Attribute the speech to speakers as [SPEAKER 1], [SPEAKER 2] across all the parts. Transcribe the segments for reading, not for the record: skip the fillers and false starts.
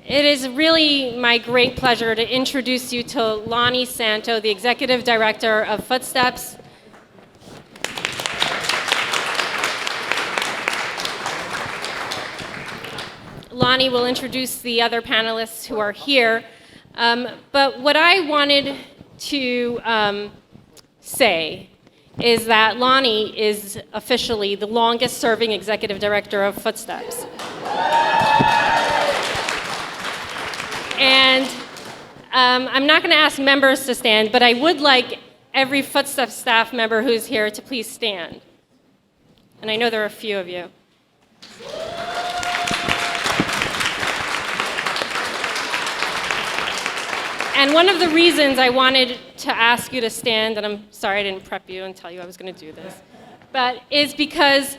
[SPEAKER 1] It is really my great pleasure to introduce you to Lani Santo, the Executive Director of Footsteps. Lani will introduce the other panelists who are here. But what I wanted to say is that Lani is officially the longest serving Executive Director of Footsteps. And I'm not going to ask members to stand, but I would like every Footsteps staff member who's here to please stand. And I know there are a few of you. And one of the reasons I wanted to ask you to stand, and I'm sorry I didn't prep you and tell you I was going to do this, but is because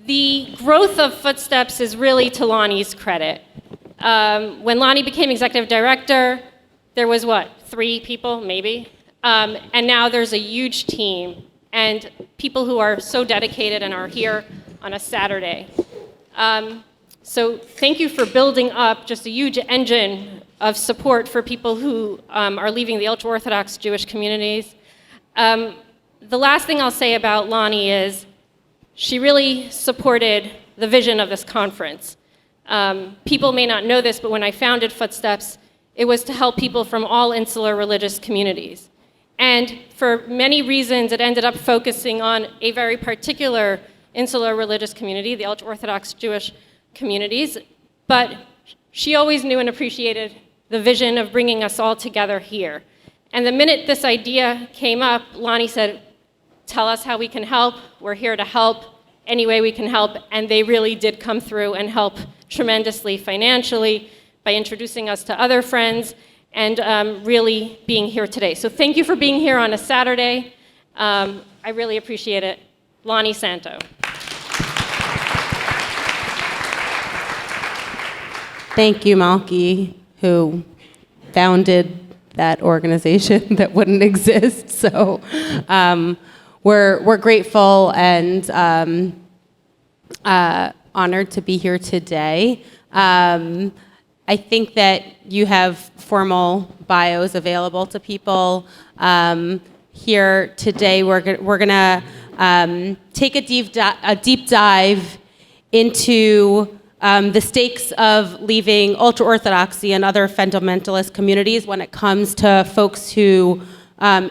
[SPEAKER 1] the growth of Footsteps is really to Lani's credit. When Lani became executive director, there was 3 people, maybe? And now there's a huge team and people who are so dedicated and are here on a Saturday. So thank you for building up just a huge engine of support for people who are leaving the ultra-Orthodox Jewish communities. The last thing I'll say about Lani is she really supported the vision of this conference. People may not know this, but when I founded Footsteps, it was to help people from all insular religious communities. And for many reasons, it ended up focusing on a very particular insular religious community, the ultra-Orthodox Jewish communities. But she always knew and appreciated the vision of bringing us all together here. And the minute this idea came up, Lani said, tell us how we can help. We're here to help any way we can help. And they really did come through and help tremendously financially by introducing us to other friends and really being here today. So thank you for being here on a Saturday. I really appreciate it. Lani Santo.
[SPEAKER 2] Thank you, Malky, who founded that organization that wouldn't exist. So we're grateful and honored to be here today. I think that you have formal bios available to people. Here today, we're gonna take a deep dive into the stakes of leaving ultra-Orthodoxy and other fundamentalist communities when it comes to folks who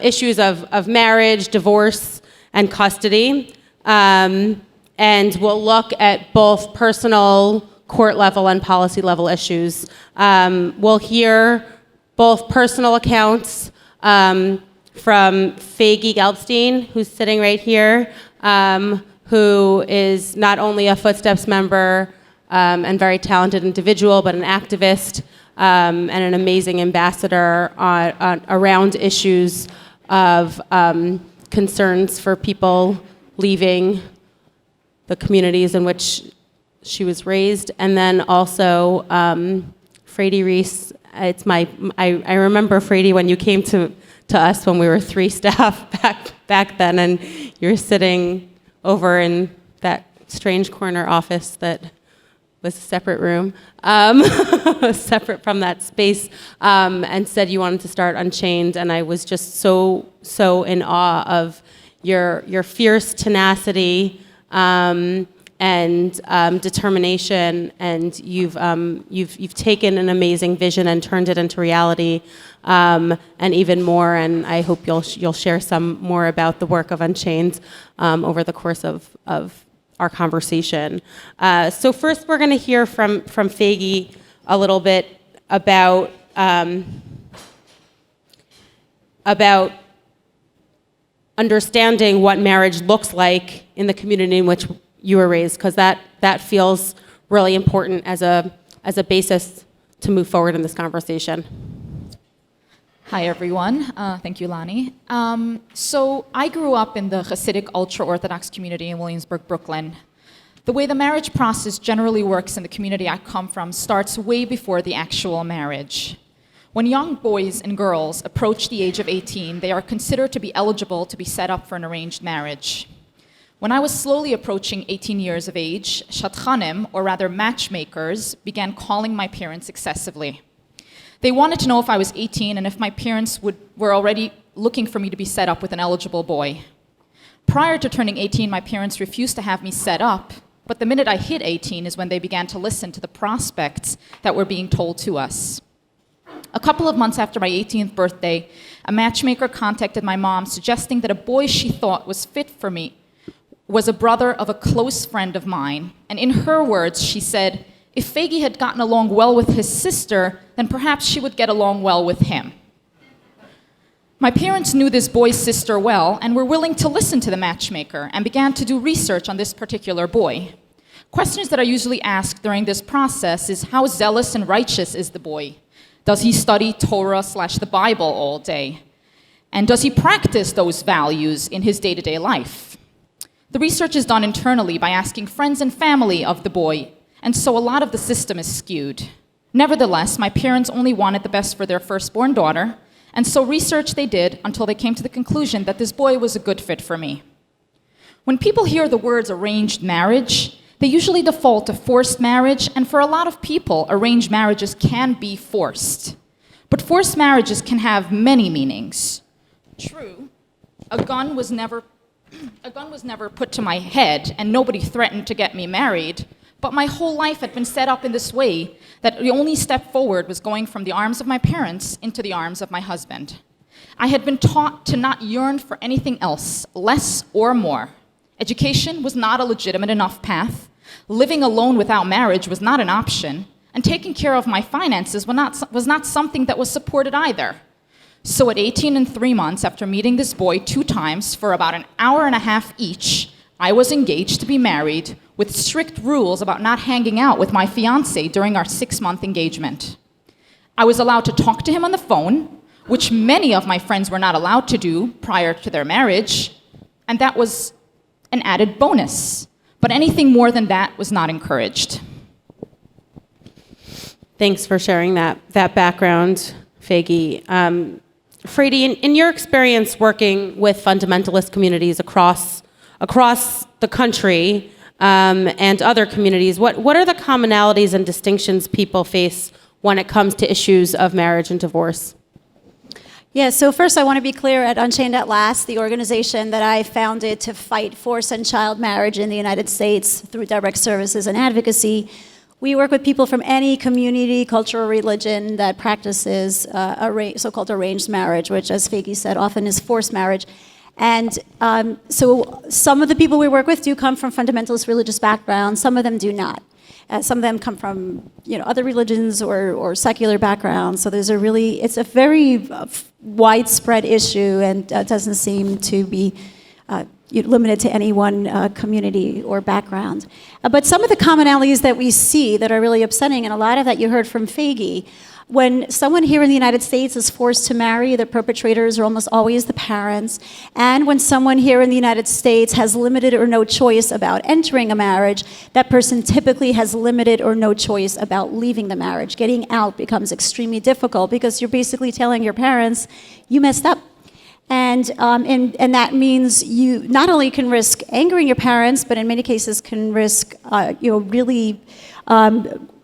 [SPEAKER 2] issues of marriage, divorce, and custody. And we'll look at both personal, court level, and policy level issues. We'll hear both personal accounts from Faigy Gelbstein, who's sitting right here, who is not only a Footsteps member and very talented individual, but an activist and an amazing ambassador around issues of concerns for people leaving the communities in which she was raised. And then also Fraidy Reiss. I remember Fraidy when you came to us when we were 3 staff back then, and you were sitting over in that strange corner office that was a separate room, separate from that space, and said you wanted to start Unchained, and I was just so in awe of your fierce tenacity and determination, and you've taken an amazing vision and turned it into reality, and even more. And I hope you'll share some more about the work of Unchained over the course of our conversation. So first, we're going to hear from Faigy a little bit about understanding what marriage looks like in the community in which you were raised, because that feels really important as a basis to move forward in this conversation.
[SPEAKER 3] Hi, everyone. Thank you, Lani. So I grew up in the Hasidic ultra-Orthodox community in Williamsburg, Brooklyn. The way the marriage process generally works in the community I come from starts way before the actual marriage. When young boys and girls approach the age of 18, they are considered to be eligible to be set up for an arranged marriage. When I was slowly approaching 18 years of age, shatchanim, or rather matchmakers, began calling my parents excessively. They wanted to know if I was 18 and if my parents were already looking for me to be set up with an eligible boy. Prior to turning 18, my parents refused to have me set up, but the minute I hit 18 is when they began to listen to the prospects that were being told to us. A couple of months after my 18th birthday, a matchmaker contacted my mom suggesting that a boy she thought was fit for me was a brother of a close friend of mine. And in her words, she said, if Faigy had gotten along well with his sister, then perhaps she would get along well with him. My parents knew this boy's sister well and were willing to listen to the matchmaker and began to do research on this particular boy. Questions that are usually asked during this process is how zealous and righteous is the boy? Does he study Torah/the Bible all day? And does he practice those values in his day-to-day life? The research is done internally by asking friends and family of the boy, and so a lot of the system is skewed. Nevertheless, my parents only wanted the best for their firstborn daughter, and so research they did until they came to the conclusion that this boy was a good fit for me. When people hear the words arranged marriage, they usually default to forced marriage, and for a lot of people, arranged marriages can be forced. But forced marriages can have many meanings. True, a gun was never put to my head, and nobody threatened to get me married, but my whole life had been set up in this way that the only step forward was going from the arms of my parents into the arms of my husband. I had been taught to not yearn for anything else, less or more. Education was not a legitimate enough path. Living alone without marriage was not an option, and taking care of my finances was not something that was supported either. So at 18 and 3 months, after meeting this boy 2 times for about an hour and a half each, I was engaged to be married with strict rules about not hanging out with my fiancé during our 6-month engagement. I was allowed to talk to him on the phone, which many of my friends were not allowed to do prior to their marriage, and that was an added bonus. But anything more than that was not encouraged.
[SPEAKER 2] Thanks for sharing that background, Faigy. Fraidy, in your experience working with fundamentalist communities across the country and other communities, what are the commonalities and distinctions people face when it comes to issues of marriage and divorce?
[SPEAKER 4] Yeah, so first I want to be clear, at Unchained At Last, the organization that I founded to fight forced and child marriage in the United States through direct services and advocacy, we work with people from any community, culture, or religion that practices so-called arranged marriage, which, as Faigy said, often is forced marriage. And so some of the people we work with do come from fundamentalist religious backgrounds, some of them do not. Some of them come from other religions or secular backgrounds. So it's a very widespread issue, and doesn't seem to be limited to any one community or background. But some of the commonalities that we see that are really upsetting, and a lot of that you heard from Faigy, when someone here in the United States is forced to marry, the perpetrators are almost always the parents. And when someone here in the United States has limited or no choice about entering a marriage, that person typically has limited or no choice about leaving the marriage. Getting out becomes extremely difficult because you're basically telling your parents, you messed up. And that means you not only can risk angering your parents, but in many cases can risk really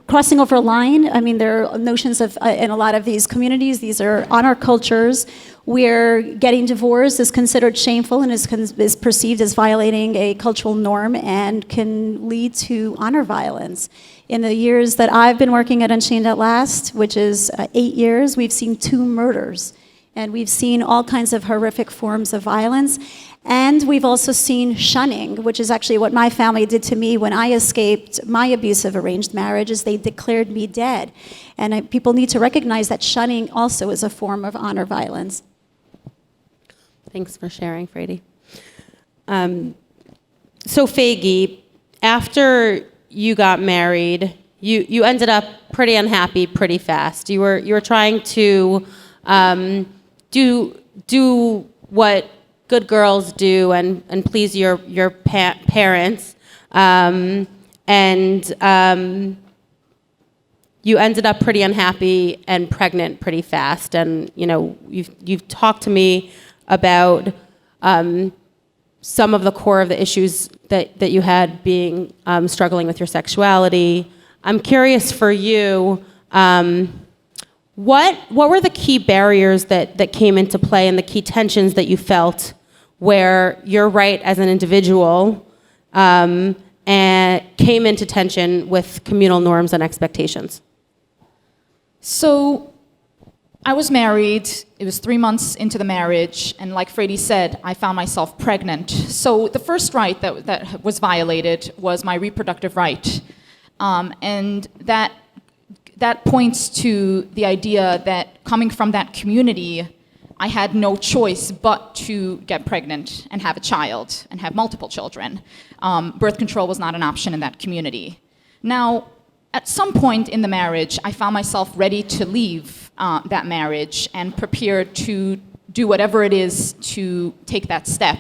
[SPEAKER 4] crossing over a line. I mean, there are notions of, in a lot of these communities, these are honor cultures, where getting divorced is considered shameful and is perceived as violating a cultural norm and can lead to honor violence. In the years that I've been working at Unchained At Last, which is 8 years, we've seen 2 murders. And we've seen all kinds of horrific forms of violence. And we've also seen shunning, which is actually what my family did to me when I escaped my abusive arranged marriage, is they declared me dead. And people need to recognize that shunning also is a form of honor violence.
[SPEAKER 2] Thanks for sharing, Fraidy. So Faigy, after you got married, you ended up pretty unhappy pretty fast. You were trying to do what good girls do and please your parents, and you ended up pretty unhappy and pregnant pretty fast. And you've talked to me about some of the core of the issues that you had being struggling with your sexuality. I'm curious for you, what were the key barriers that came into play and the key tensions that you felt where your right as an individual and came into tension with communal norms and expectations?
[SPEAKER 3] So I was married. It was 3 months into the marriage, and like Fraidy said, I found myself pregnant. So the first right that was violated was my reproductive right, and that points to the idea that coming from that community, I had no choice but to get pregnant and have a child and have multiple children. Birth control was not an option in that community. Now, at some point in the marriage, I found myself ready to leave that marriage and prepared to do whatever it is to take that step.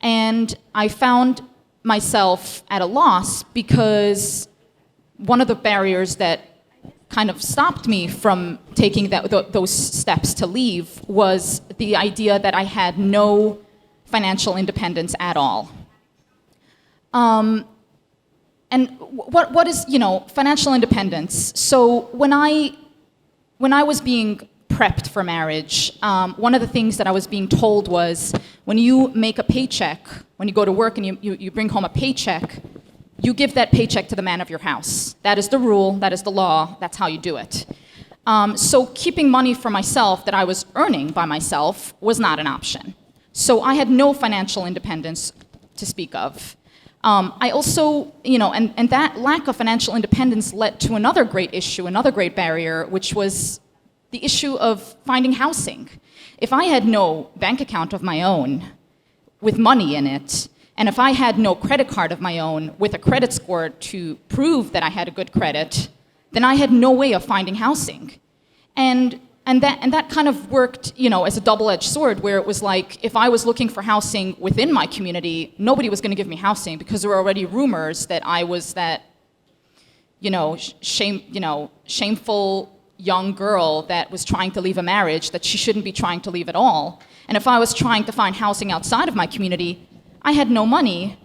[SPEAKER 3] And I found myself at a loss because one of the barriers that kind of stopped me from taking those steps to leave was the idea that I had no financial independence at all. And what is, financial independence? So when I was being prepped for marriage, one of the things that I was being told was, when you make a paycheck, when you go to work and you bring home a paycheck, you give that paycheck to the man of your house. That is the rule, that is the law, that's how you do it. So keeping money for myself that I was earning by myself was not an option. So I had no financial independence to speak of. I also, and that lack of financial independence led to another great issue, another great barrier, which was the issue of finding housing. If I had no bank account of my own with money in it, and if I had no credit card of my own with a credit score to prove that I had a good credit, then I had no way of finding housing. And that kind of worked, as a double-edged sword, where it was like, if I was looking for housing within my community, nobody was going to give me housing because there were already rumors that I was that, shameful young girl that was trying to leave a marriage that she shouldn't be trying to leave at all. And if I was trying to find housing outside of my community, I had no money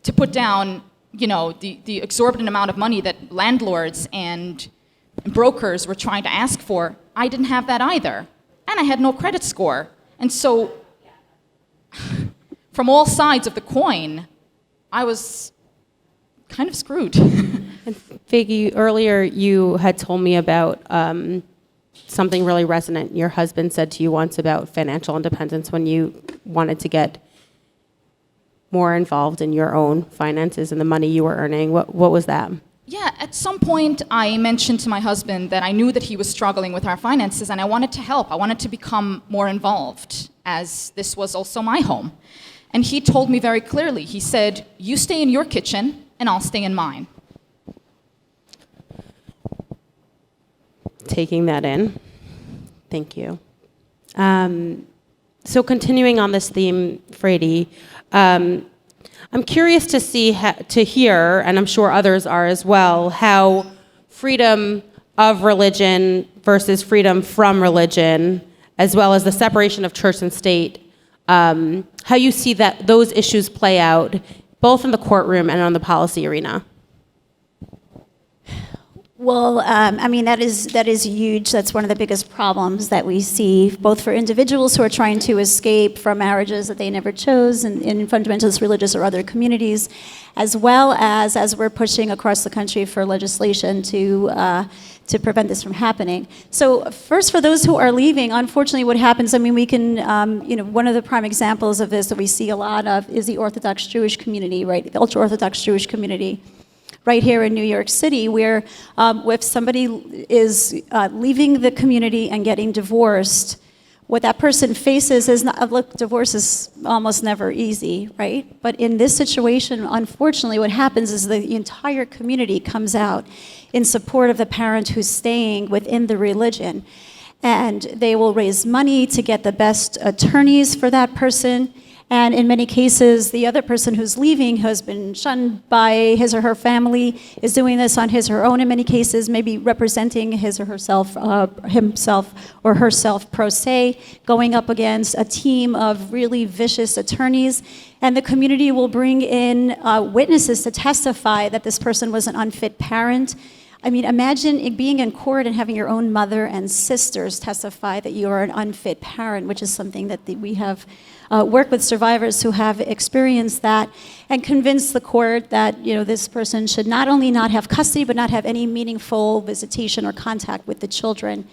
[SPEAKER 3] to put down, the exorbitant amount of money that landlords and brokers were trying to ask for. I didn't have that either. And I had no credit score. And so, from all sides of the coin, I was kind of screwed.
[SPEAKER 2] And Faigy, earlier you had told me about something really resonant your husband said to you once about financial independence when you wanted to get more involved in your own finances and the money you were earning. What was that?
[SPEAKER 3] Yeah, at some point I mentioned to my husband that I knew that he was struggling with our finances and I wanted to help. I wanted to become more involved, as this was also my home. And he told me very clearly, he said, you stay in your kitchen and I'll stay in mine.
[SPEAKER 2] Taking that in. Thank you. So continuing on this theme, Fraidy, I'm curious to hear, and I'm sure others are as well, how freedom of religion versus freedom from religion, as well as the separation of church and state, how you see that those issues play out, both in the courtroom and on the policy arena.
[SPEAKER 4] Well, that is huge. That's one of the biggest problems that we see, both for individuals who are trying to escape from marriages that they never chose in fundamentalist religious or other communities, as well as we're pushing across the country for legislation to prevent this from happening. So first, for those who are leaving, unfortunately what happens, we can, one of the prime examples of this that we see a lot of is the Orthodox Jewish community, right? The ultra-Orthodox Jewish community. Right here in New York City, where if somebody is leaving the community and getting divorced, what that person faces is divorce is almost never easy, right? But in this situation, unfortunately, what happens is the entire community comes out in support of the parent who's staying within the religion. And they will raise money to get the best attorneys for that person. And in many cases, the other person who's leaving, who has been shunned by his or her family, is doing this on his or her own in many cases, maybe representing his or herself, himself or herself pro se, going up against a team of really vicious attorneys. And the community will bring in witnesses to testify that this person was an unfit parent. I mean, imagine being in court and having your own mother and sisters testify that you are an unfit parent, which is something that we have worked with survivors who have experienced that, and convinced the court that this person should not only not have custody, but not have any meaningful visitation or contact with the children.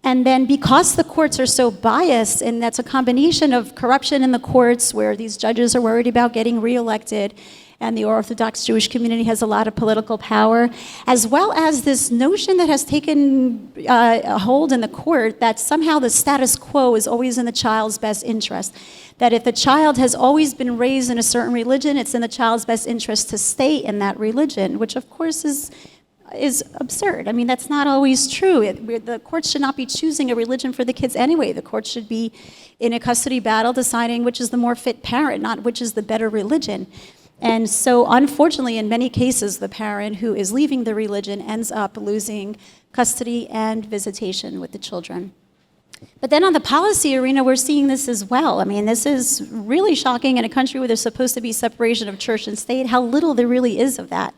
[SPEAKER 4] And then because the courts are so biased, and that's a combination of corruption in the courts where these judges are worried about getting reelected, and the Orthodox Jewish community has a lot of political power, as well as this notion that has taken a hold in the court that somehow the status quo is always in the child's best interest. That if the child has always been raised in a certain religion, it's in the child's best interest to stay in that religion, which of course is absurd. I mean, that's not always true. The courts should not be choosing a religion for the kids anyway. The courts should be in a custody battle deciding which is the more fit parent, not which is the better religion. And so, unfortunately, in many cases, the parent who is leaving the religion ends up losing custody and visitation with the children. But then on the policy arena, we're seeing this as well. I mean, this is really shocking in a country where there's supposed to be separation of church and state, how little there really is of that.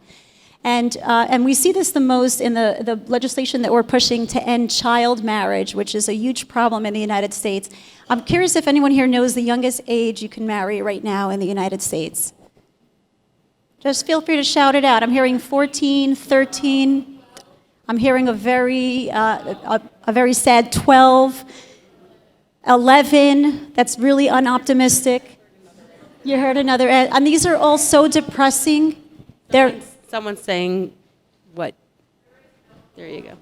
[SPEAKER 4] And we see this the most in the legislation that we're pushing to end child marriage, which is a huge problem in the United States. I'm curious if anyone here knows the youngest age you can marry right now in the United States. Just feel free to shout it out. I'm hearing 14, 13. I'm hearing a very sad 12, 11. That's really unoptimistic. You heard another, and these are all so depressing.
[SPEAKER 2] Someone's saying what? There you go.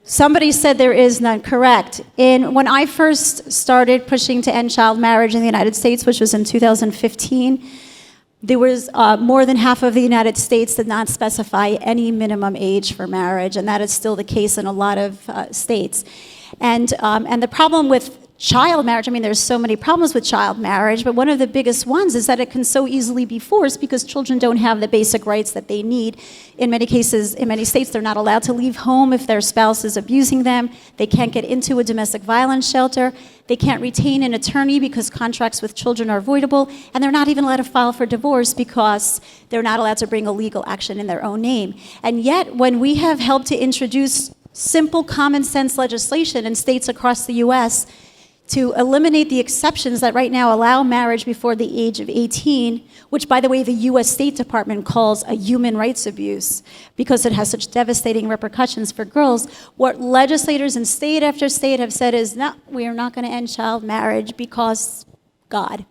[SPEAKER 4] Somebody said there is none. Correct. When I first started pushing to end child marriage in the United States, which was in 2015, there was more than half of the United States did not specify any minimum age for marriage, and that is still the case in a lot of states. And the problem with child marriage, I mean, there's so many problems with child marriage, but one of the biggest ones is that it can so easily be forced because children don't have the basic rights that they need. In many cases, in many states, they're not allowed to leave home if their spouse is abusing them. They can't get into a domestic violence shelter. They can't retain an attorney because contracts with children are voidable, and they're not even allowed to file for divorce because they're not allowed to bring a legal action in their own name. And yet, when we have helped to introduce simple common sense legislation in states across the US to eliminate the exceptions that right now allow marriage before the age of 18, which, by the way, the US State Department calls a human rights abuse because it has such devastating repercussions for girls, what legislators in state after state have said is, no, we are not going to end child marriage because God.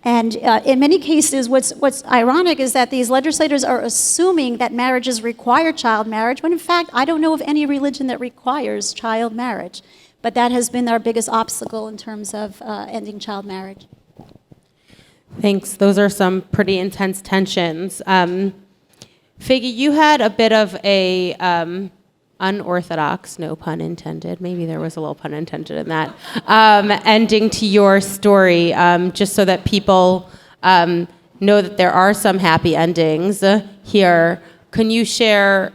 [SPEAKER 4] And in many cases, what's ironic is that these legislators are assuming that marriages require child marriage, when in fact, I don't know of any religion that requires child marriage. But that has been our biggest obstacle in terms of ending child marriage.
[SPEAKER 2] Thanks. Those are some pretty intense tensions. Faigy, you had a bit of a unorthodox, no pun intended, maybe there was a little pun intended in that, ending to your story, just so that people know that there are some happy endings here. Can you share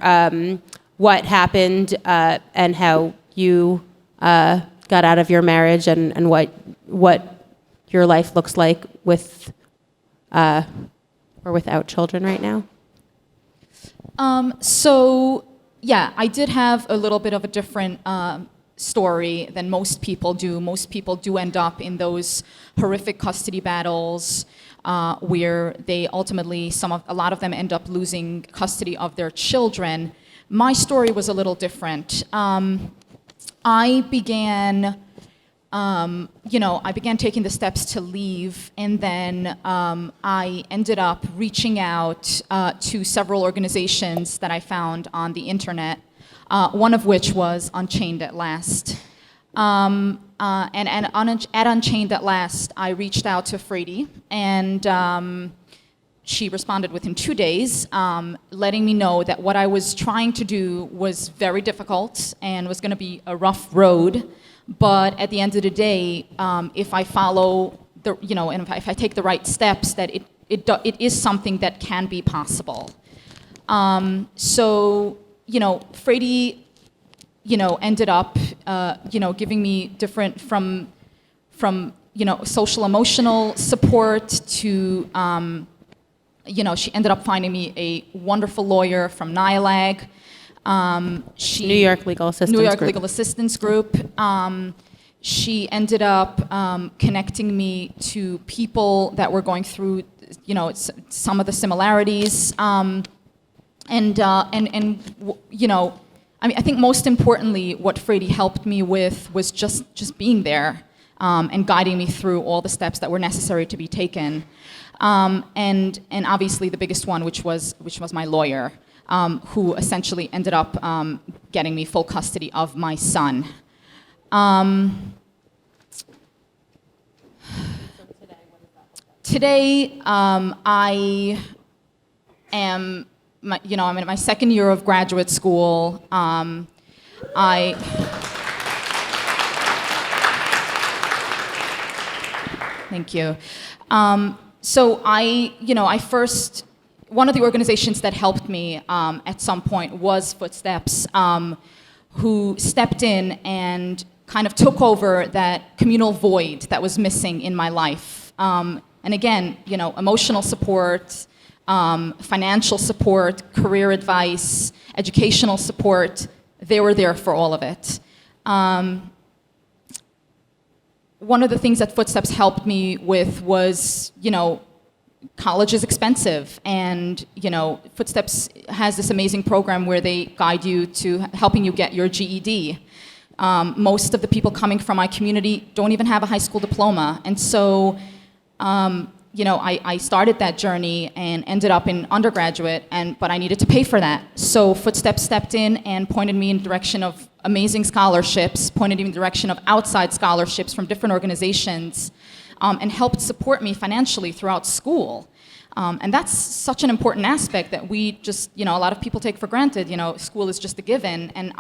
[SPEAKER 2] what happened and how you got out of your marriage and what your life looks like with or without children right now?
[SPEAKER 3] So yeah, I did have a little bit of a different story than most people do. Most people do end up in those horrific custody battles where they ultimately, a lot of them end up losing custody of their children. My story was a little different. I began taking the steps to leave, and then I ended up reaching out to several organizations that I found on the internet, one of which was Unchained At Last. And at Unchained At Last, I reached out to Fraidy, and she responded within 2 days, letting me know that what I was trying to do was very difficult and was going to be a rough road. But at the end of the day, if I follow and if I take the right steps, that it is something that can be possible. So, Fraidy, ended up, giving me different from social emotional support to, she ended up finding me a wonderful lawyer from NYLAG.
[SPEAKER 2] New York Legal Assistance
[SPEAKER 3] New York
[SPEAKER 2] Group.
[SPEAKER 3] Legal Assistance Group. She ended up connecting me to people that were going through, some of the similarities. I think most importantly, what Fraidy helped me with was just being there and guiding me through all the steps that were necessary to be taken. And obviously the biggest one, which was my lawyer, who essentially ended up getting me full custody of my son. Today, I am, I'm in my second year of graduate school. Thank you. So one of the organizations that helped me at some point was Footsteps, who stepped in and kind of took over that communal void that was missing in my life. And again, emotional support, financial support, career advice, educational support, they were there for all of it. One of the things that Footsteps helped me with was, college is expensive, and Footsteps has this amazing program where they guide you to helping you get your GED. Most of the people coming from my community don't even have a high school diploma, and so I started that journey and ended up in undergraduate, but I needed to pay for that. So Footsteps stepped in and pointed me in the direction of amazing scholarships, pointed me in the direction of outside scholarships from different organizations, and helped support me financially throughout school. And that's such an important aspect that we just, a lot of people take for granted. School is just a given, and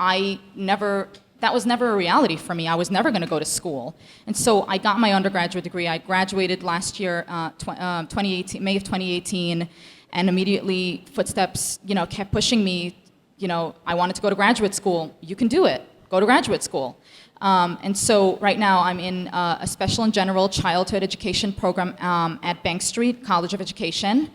[SPEAKER 3] that was never a reality for me. I was never going to go to school. And so I got my undergraduate degree. I graduated last year, 2018, May of 2018, and immediately Footsteps, kept pushing me. I wanted to go to graduate school. You can do it. Go to graduate school. And so right now I'm in a special and general childhood education program at Bank Street College of Education.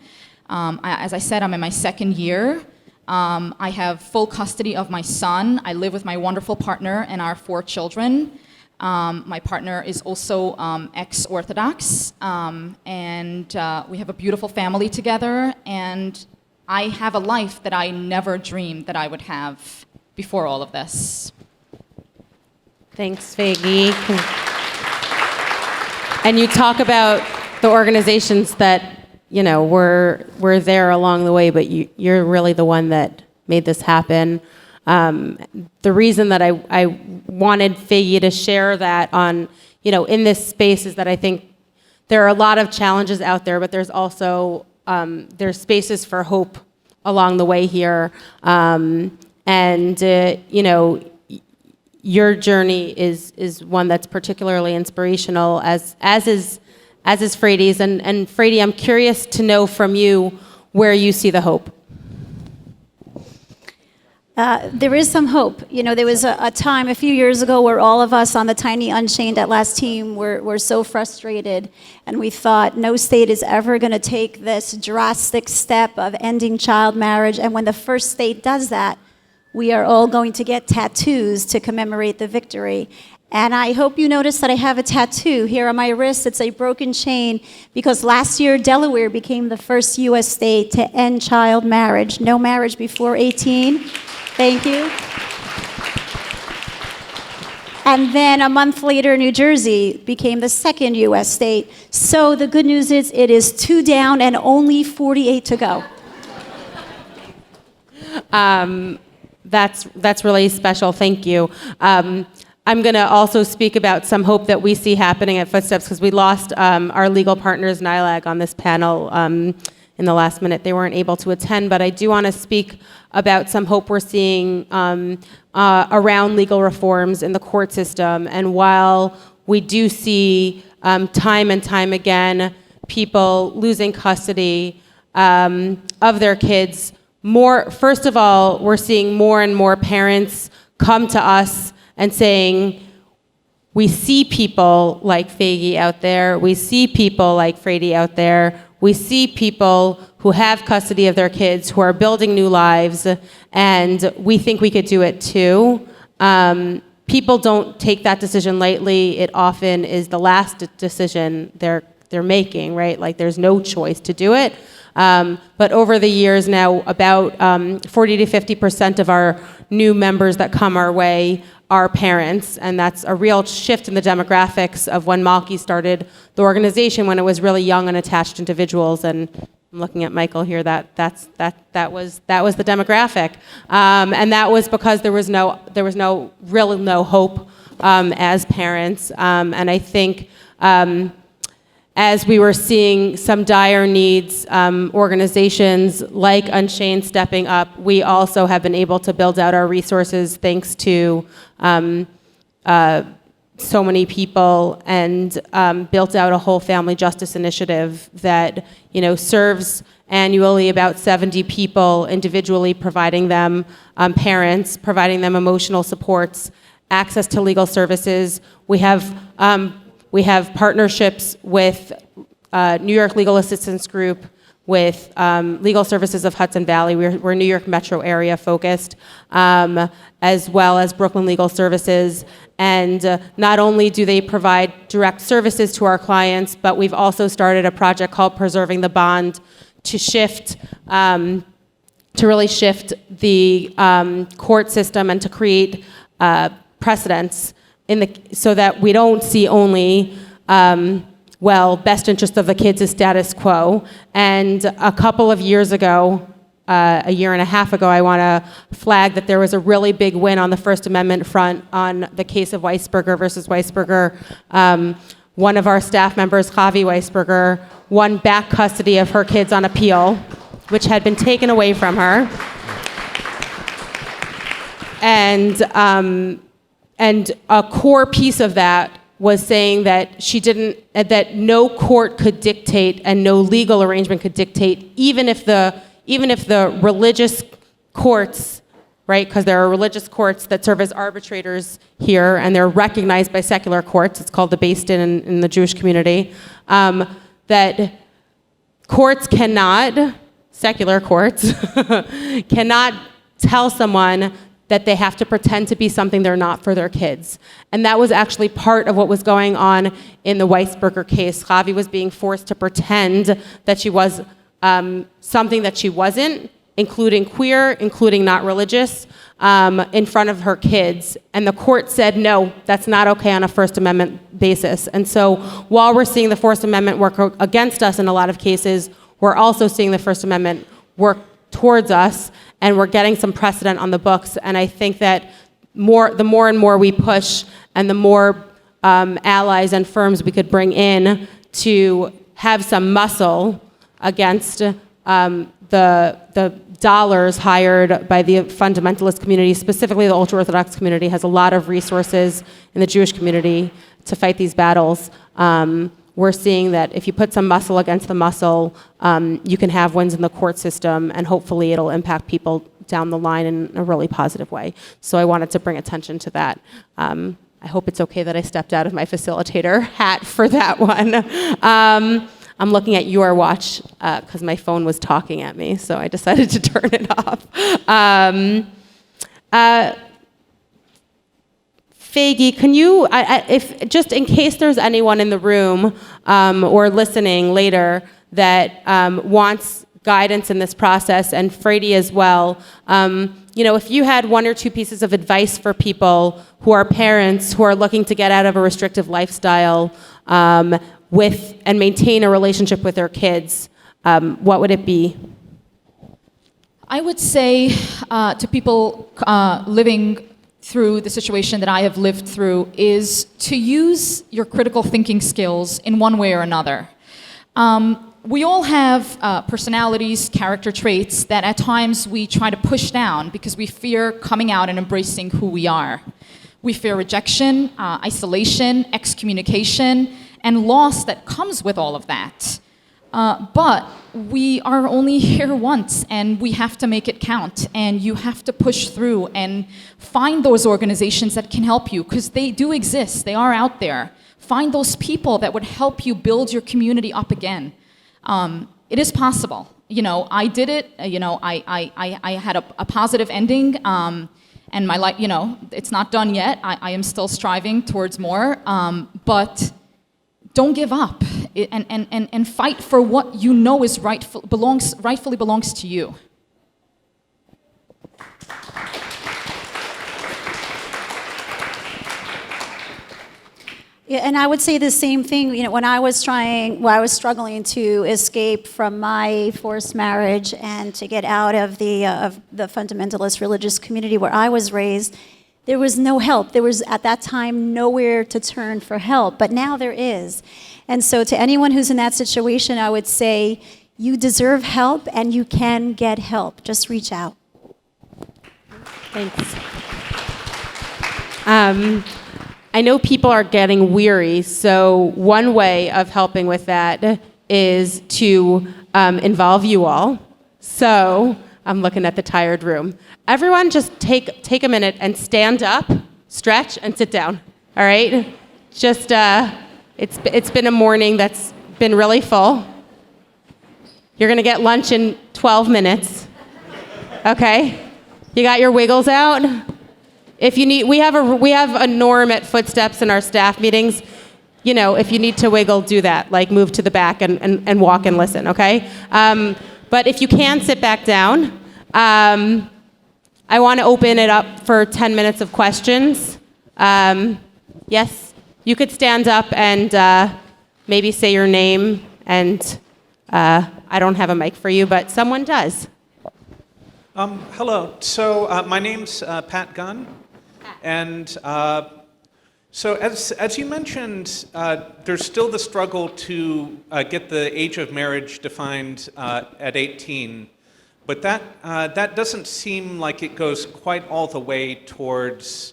[SPEAKER 3] As I said, I'm in my second year. I have full custody of my son. I live with my wonderful partner and our 4 children. My partner is also ex-Orthodox, and we have a beautiful family together, and I have a life that I never dreamed that I would have before all of this.
[SPEAKER 2] Thanks, Faigy. And you talk about the organizations that were there along the way, but you're really the one that made this happen. The reason that I wanted Faigy to share that on, in this space is that I think there are a lot of challenges out there, but there's also, there's spaces for hope along the way here. Your journey is one that's particularly inspirational, as is Fraidy's. And Fraidy, I'm curious to know from you where you see the hope.
[SPEAKER 4] There is some hope. There was a time a few years ago where all of us on the tiny Unchained At Last team were so frustrated, and we thought no state is ever going to take this drastic step of ending child marriage, and when the first state does that, we are all going to get tattoos to commemorate the victory. And I hope you notice that I have a tattoo here on my wrist. It's a broken chain because last year Delaware became the first U.S. state to end child marriage. No marriage before 18. Thank you. And then a month later, New Jersey became the second U.S. state. So the good news is it is 2 down and only 48 to go. That's really special. Thank you. I'm going to also speak about some hope that we see happening at Footsteps, because we lost our legal partners, NYLAG, on this panel in the last minute. They weren't able to attend, but I do want to speak about some hope we're seeing around legal reforms in the court system. And while we do see
[SPEAKER 2] time and time again, people losing custody of their kids. First of all, we're seeing more and more parents come to us and saying, we see people like Faigy out there, we see people like Fraidy out there, we see people who have custody of their kids, who are building new lives, and we think we could do it too. People don't take that decision lightly. It often is the last decision they're making, right? Like there's no choice to do it. But over the years now, about 40 to 50% of our new members that come our way are parents, and that's a real shift in the demographics of when Malky started the organization, when it was really young and attached individuals. And I'm looking at Michael here. That was the demographic, and that was because there was no hope as parents, and I think. As we were seeing some dire needs, organizations like Unchained stepping up, we also have been able to build out our resources thanks to so many people, and built out a whole family justice initiative that serves annually about 70 people, individually providing them parents, providing them emotional supports, access to legal services. We have partnerships with New York Legal Assistance Group, with Legal Services of Hudson Valley. We're New York metro area focused, as well as Brooklyn Legal Services. And not only do they provide direct services to our clients, but we've also started a project called Preserving the Bond to really shift the court system and to create precedents so that we don't see only, best interest of the kids is status quo. And a couple of years ago, a year and a half ago, I want to flag that there was a really big win on the First Amendment front on the case of Weisberger versus Weisberger. One of our staff members, Javi Weisberger, won back custody of her kids on appeal, which had been taken away from her. And a core piece of that was saying that that no court could dictate and no legal arrangement could dictate, even if the religious courts, right? Because there are religious courts that serve as arbitrators here, and they're recognized by secular courts. It's called the Beis Din in the Jewish community. That courts secular courts, cannot tell someone that they have to pretend to be something they're not for their kids. And that was actually part of what was going on in the Weisberger case. Javi was being forced to pretend that she was something that she wasn't, including queer, including not religious, in front of her kids. And the court said, no, that's not okay on a First Amendment basis. And so while we're seeing the First Amendment work against us in a lot of cases, we're also seeing the First Amendment work towards us, and we're getting some precedent on the books. And I think that the more and more we push, and the more allies and firms we could bring in to have some muscle against the dollars hired by the fundamentalist community, specifically the ultra-Orthodox community, has a lot of resources in the Jewish community to fight these battles. We're seeing that if you put some muscle against the muscle, you can have wins in the court system, and hopefully it'll impact people down the line in a really positive way. So I wanted to bring attention to that. I hope it's okay that I stepped out of my facilitator hat for that one. I'm looking at your watch because my phone was talking at me, so I decided to turn it off. Faigy, can you, if just in case there's anyone in the room or listening later that wants guidance in this process, and Fraidy as well, if you had one or two pieces of advice for people who are parents who are looking to get out of a restrictive lifestyle with and maintain a relationship with their kids, what would it be?
[SPEAKER 3] I would say to people living through the situation that I have lived through is to use your critical thinking skills in one way or another. We all have personalities, character traits that at times we try to push down because we fear coming out and embracing who we are. We fear rejection, isolation, excommunication, and loss that comes with all of that. But we are only here once, and we have to make it count, and you have to push through and find those organizations that can help you, because they do exist, they are out there. Find those people that would help you build your community up again. It is possible. You know, I did it, you know, I had a positive ending, and my life, you know, it's not done yet. I am still striving towards more, but don't give up, and fight for what you know is rightfully belongs to you.
[SPEAKER 4] Yeah, and I would say the same thing. You know, when I was struggling to escape from my forced marriage and to get out of the fundamentalist religious community where I was raised, there was no help. There was, at that time, nowhere to turn for help, but now there is. And so to anyone who's in that situation, I would say, you deserve help and you can get help. Just reach out.
[SPEAKER 2] Thanks. I know people are getting weary, so one way of helping with that is to involve you all. So I'm looking at the tired room. Everyone just take a minute and stand up, stretch, and sit down, all right? Just, it's been a morning that's been really full. You're gonna get lunch in 12 minutes, okay? You got your wiggles out? If you need, we have a norm at Footsteps in our staff meetings. You know, if you need to wiggle, do that. Like move to the back and walk and listen, okay? But if you can sit back down, I want to open it up for 10 minutes of questions. Yes, you could stand up and maybe say your name, and I don't have a mic for you, but someone does.
[SPEAKER 5] Hello. So my name's Pat Gunn. And so as you mentioned, there's still the struggle to get the age of marriage defined at 18. But that doesn't seem like it goes quite all the way towards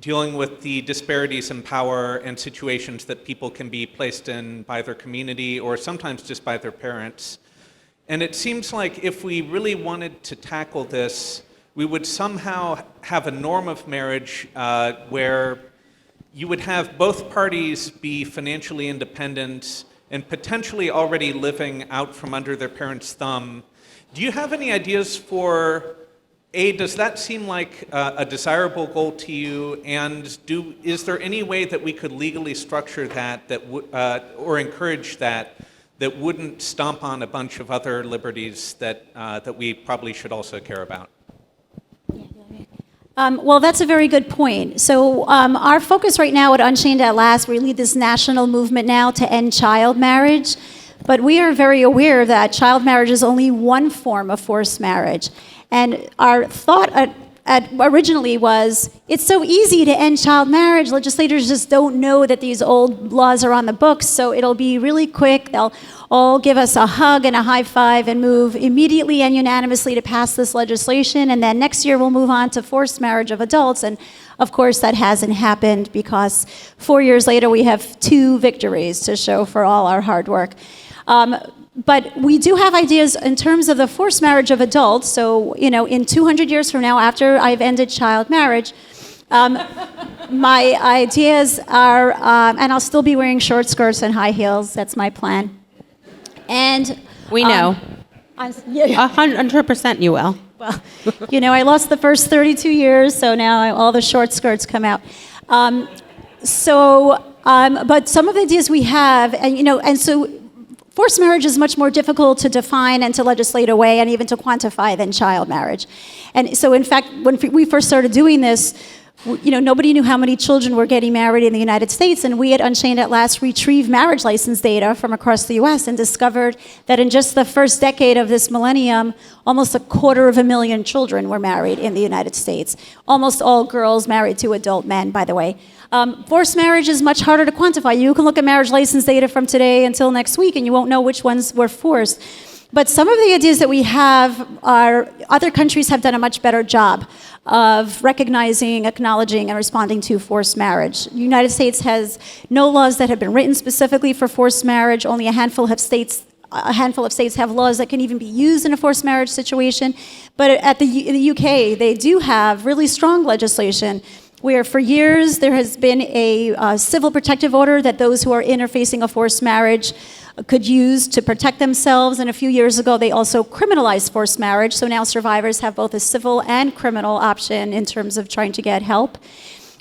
[SPEAKER 5] dealing with the disparities in power and situations that people can be placed in by their community or sometimes just by their parents. And it seems like if we really wanted to tackle this, we would somehow have a norm of marriage where you would have both parties be financially independent and potentially already living out from under their parents' thumb. Do you have any ideas for, A, does that seem like a desirable goal to you? And is there any way that we could legally structure that or encourage that wouldn't stomp on a bunch of other liberties that we probably should also care about?
[SPEAKER 4] Well, that's a very good point. So our focus right now at Unchained At Last, we lead this national movement now to end child marriage. But we are very aware that child marriage is only one form of forced marriage. And our thought originally was, it's so easy to end child marriage. Legislators just don't know that these old laws are on the books, so it'll be really quick. They'll all give us a hug and a high five and move immediately and unanimously to pass this legislation, and then next year we'll move on to forced marriage of adults. And of course that hasn't happened, because 4 years later we have 2 victories to show for all our hard work. But we do have ideas in terms of the forced marriage of adults. So, you know, in 200 years from now, after I've ended child marriage, my ideas are, and I'll still be wearing short skirts and high heels. That's my plan. And
[SPEAKER 2] We know.
[SPEAKER 4] 100%
[SPEAKER 2] you will.
[SPEAKER 4] Well, you know, I lost the first 32 years, so now all the short skirts come out. But some of the ideas we have, and you know, and so forced marriage is much more difficult to define and to legislate away and even to quantify than child marriage. And so, in fact, when we first started doing this, you know, nobody knew how many children were getting married in the United States, and we at Unchained At Last retrieved marriage license data from across the U.S. and discovered that in just the first decade of this millennium, almost 250,000 children were married in the United States. Almost all girls married to adult men, by the way. Forced marriage is much harder to quantify. You can look at marriage license data from today until next week, and you won't know which ones were forced. But some of the ideas that we have are, other countries have done a much better job of recognizing, acknowledging, and responding to forced marriage. The United States has no laws that have been written specifically for forced marriage. Only a handful of states have laws that can even be used in a forced marriage situation. But in the UK, they do have really strong legislation where for years there has been a civil protective order that those who are in or facing a forced marriage could use to protect themselves. And a few years ago, they also criminalized forced marriage. So now survivors have both a civil and criminal option in terms of trying to get help.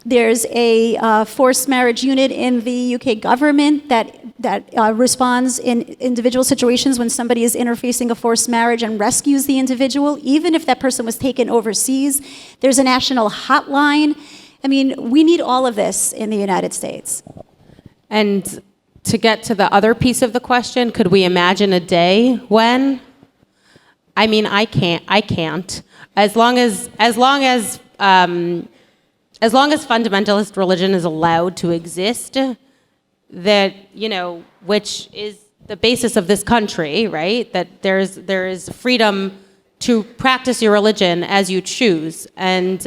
[SPEAKER 4] There's a forced marriage unit in the UK government that responds in individual situations when somebody is interfacing a forced marriage and rescues the individual, even if that person was taken overseas. There's a national hotline. I mean, we need all of this in the United States.
[SPEAKER 2] And to get to the other piece of the question, could we imagine a day when? I mean, I can't. As long as fundamentalist religion is allowed to exist, that, you know, which is the basis of this country, right? That there is freedom to practice your religion as you choose, and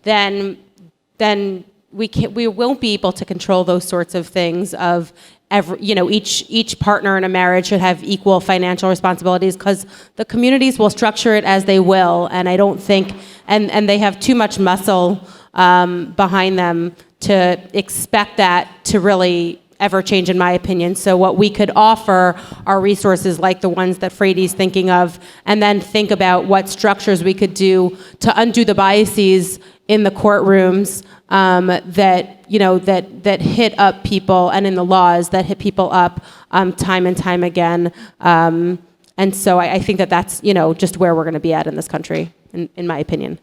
[SPEAKER 2] then we won't be able to control those sorts of things of each partner in a marriage should have equal financial responsibilities, because the communities will structure it as they will, and I don't think, and they have too much muscle behind them to expect that to really ever change, in my opinion. So what we could offer are resources like the ones that Fraidy's thinking of, and then think about what structures we could do to undo the biases in the courtrooms that hit up people, and in the laws that hit people up time and time again. And so I think that's just where we're going to be at in this country, in my opinion.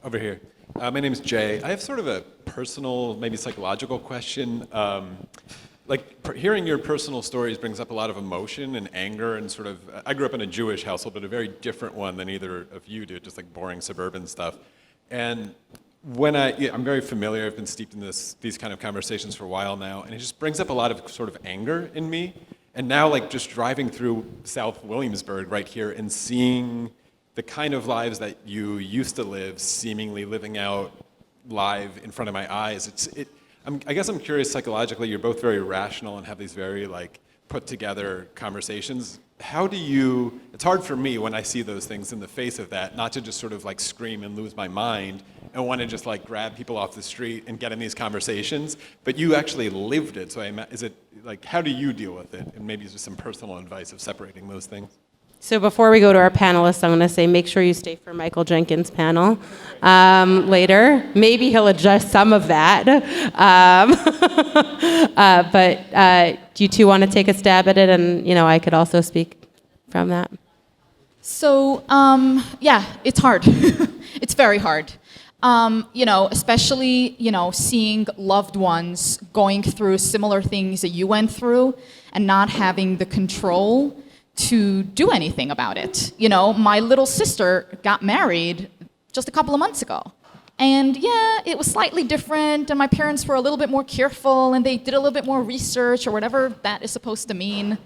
[SPEAKER 6] Over here. My name is Jay. I have sort of a personal, maybe psychological question. Hearing your personal stories brings up a lot of emotion and anger and sort of, I grew up in a Jewish household, but a very different one than either of you do, just like boring suburban stuff. And when I'm very familiar, I've been steeped in these kind of conversations for a while now, and it just brings up a lot of sort of anger in me. And now, like, just driving through South Williamsburg right here and seeing the kind of lives that you used to live, seemingly living out live in front of my eyes, I guess I'm curious psychologically, you're both very rational and have these very put together conversations. How do you, it's hard for me when I see those things in the face of that, not to just sort of scream and lose my mind and want to just grab people off the street and get in these conversations, but you actually lived it. So how do you deal with it? And maybe just some personal advice of separating those things.
[SPEAKER 2] So before we go to our panelists, I'm going to say make sure you stay for Michael Jenkins' panel later. Maybe he'll adjust some of that. But do you two want to take a stab at it? And, I could also speak from that.
[SPEAKER 3] So, it's hard. It's very hard. Especially, seeing loved ones going through similar things that you went through and not having the control to do anything about it. My little sister got married just a couple of months ago. And yeah, it was slightly different, and my parents were a little bit more careful, and they did a little bit more research, or whatever that is supposed to mean.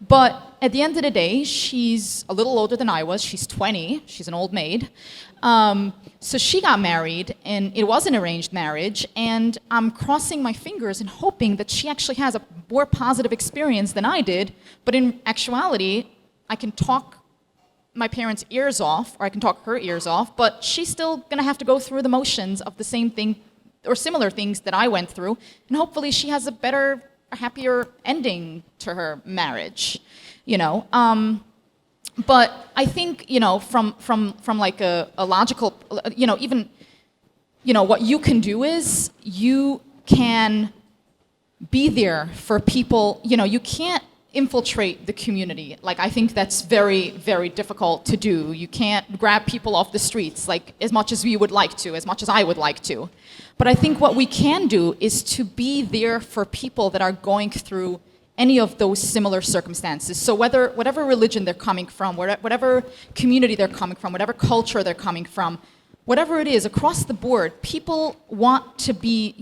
[SPEAKER 3] But at the end of the day, she's a little older than I was. She's 20. She's an old maid. So she got married, and it was an arranged marriage, and I'm crossing my fingers and hoping that she actually has a more positive experience than I did. But in actuality, I can talk my parents' ears off, or I can talk her ears off, but she's still going to have to go through the motions of the same thing or similar things that I went through, and hopefully she has a better, a happier ending to her marriage, But I think, from like a logical, even, what you can do is you can be there for people. You can't infiltrate the community. I think that's very, very difficult to do. You can't grab people off the streets as much as we would like to, as much as I would like to. But I think what we can do is to be there for people that are going through any of those similar circumstances. So whatever religion they're coming from, whatever community they're coming from, whatever culture they're coming from, whatever it is, across the board, people want to be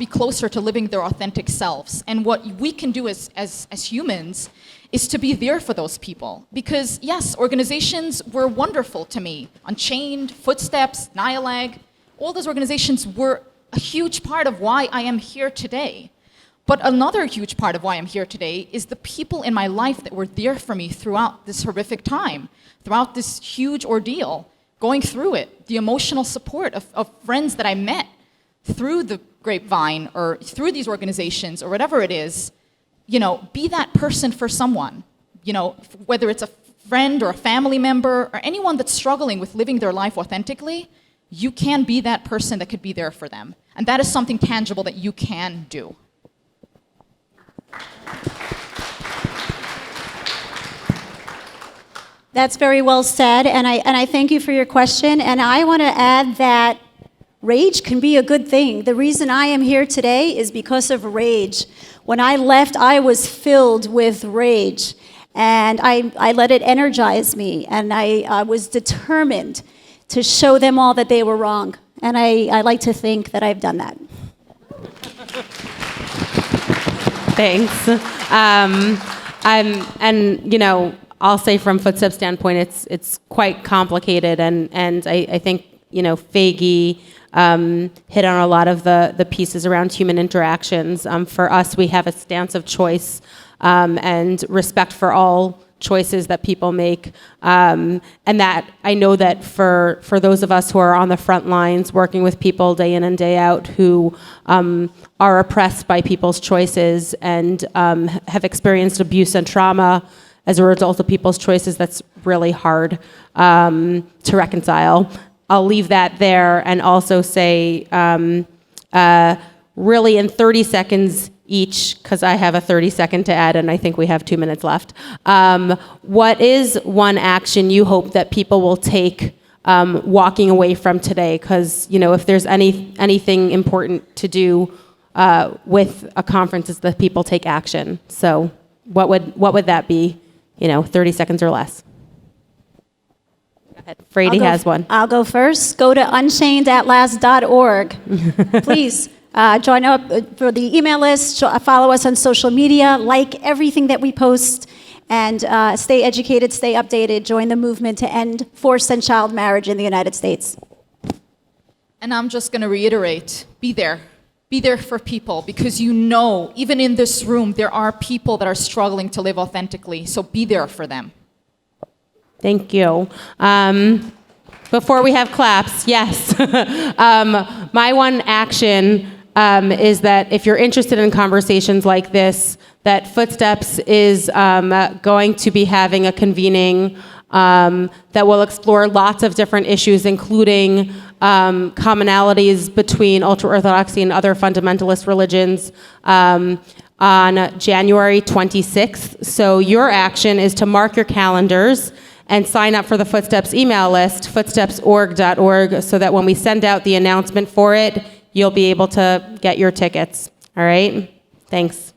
[SPEAKER 3] closer to living their authentic selves. And what we can do as humans is to be there for those people. Because yes, organizations were wonderful to me. Unchained, Footsteps, NYLAG, all those organizations were a huge part of why I am here today. But another huge part of why I'm here today is the people in my life that were there for me throughout this horrific time, throughout this huge ordeal, going through it, the emotional support of friends that I met through the grapevine or through these organizations or whatever it is. You know, be that person for someone, you know, whether it's a friend or a family member or anyone that's struggling with living their life authentically, you can be that person that could be there for them. And that is something tangible that you can do.
[SPEAKER 4] That's very well said, and I thank you for your question. And I want to add that rage can be a good thing. The reason I am here today is because of rage. When I left, I was filled with rage, and I let it energize me, and I was determined to show them all that they were wrong. And I like to think that I've done that.
[SPEAKER 2] Thanks. And you know, I'll say from Footsteps' standpoint, it's quite complicated, and I think, you know, Faigy hit on a lot of the pieces around human interactions. For us, we have a stance of choice and respect for all choices that people make, and that I know that for those of us who are on the front lines working with people day in and day out who are oppressed by people's choices and have experienced abuse and trauma as a result of people's choices, that's really hard to reconcile. I'll leave that there and also say, really in 30 seconds each, because I have a 30-second to add and I think we have 2 minutes left. What is one action you hope that people will take walking away from today? Because, you know, if there's anything important to do with a conference, is that people take action. So what would that be? You know, 30 seconds or less. Go ahead. Fraidy has one.
[SPEAKER 4] I'll go first. Go to unchainedatlast.org. Please join up for the email list. Follow us on social media. Like everything that we post. And stay educated, stay updated. Join the movement to end forced and child marriage in the United States.
[SPEAKER 3] And I'm just going to reiterate, be there. Be there for people, because you know, even in this room, there are people that are struggling to live authentically. So be there for them.
[SPEAKER 2] Thank you. Before we have claps, yes. My one action is that if you're interested in conversations like this, that Footsteps is going to be having a convening that will explore lots of different issues, including commonalities between ultra-Orthodoxy and other fundamentalist religions on January 26th. So your action is to mark your calendars and sign up for the Footsteps email list, footstepsorg.org, so that when we send out the announcement for it, you'll be able to get your tickets. All right? Thanks.